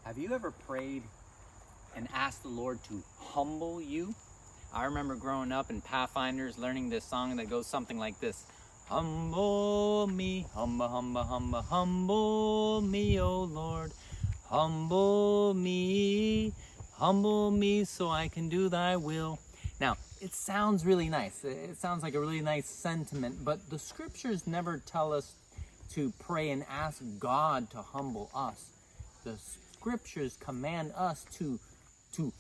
Have you ever prayed and asked the Lord to humble you? I remember growing up in Pathfinders learning this song that goes something like this. Humble me, humble me, O Lord. Humble me so I can do thy will. Now, it sounds really nice. It sounds like a really nice sentiment, but the scriptures never tell us to pray and ask God to humble us. The scriptures command us to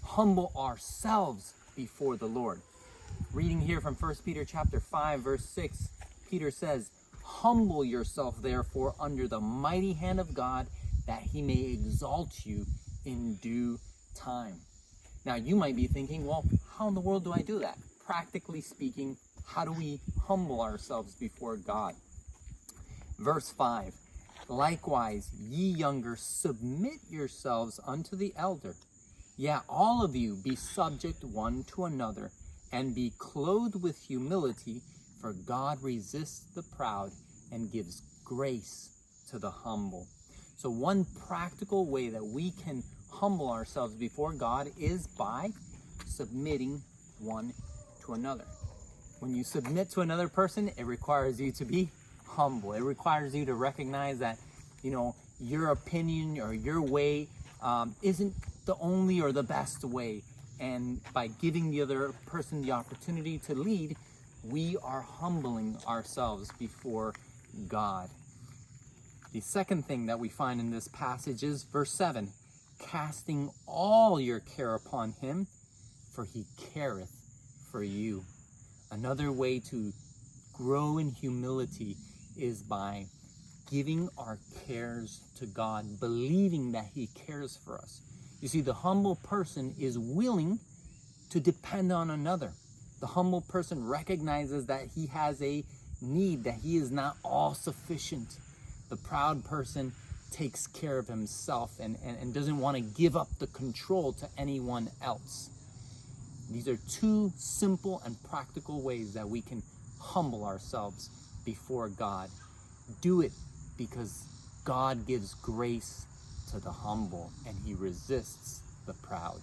humble ourselves before the Lord. Reading here from 1 Peter chapter 5, verse 6, Peter says, "Humble yourself, therefore, under the mighty hand of God, that he may exalt you in due time." Now, you might be thinking, well, how in the world do I do that? Practically speaking, how do we humble ourselves before God? Verse 5, "Likewise, ye younger, submit yourselves unto the elder. Yea, all of you be subject one to another, and be clothed with humility, for God resists the proud and gives grace to the humble." So one practical way that we can humble ourselves before God is by submitting one to another. When you submit to another person, it requires you to be humble. It requires you to recognize that, your opinion or your way isn't the only or the best way. And by giving the other person the opportunity to lead, we are humbling ourselves before God. The second thing that we find in this passage is verse 7, "Casting all your care upon him, for he careth for you." Another way to grow in humility is by giving our cares to God, believing that he cares for us. You see, the humble person is willing to depend on another. The humble person recognizes that he has a need, that he is not all sufficient. The proud person takes care of himself and doesn't want to give up the control to anyone else. These are two simple and practical ways that we can humble ourselves before God. Do it because God gives grace to the humble and he resists the proud.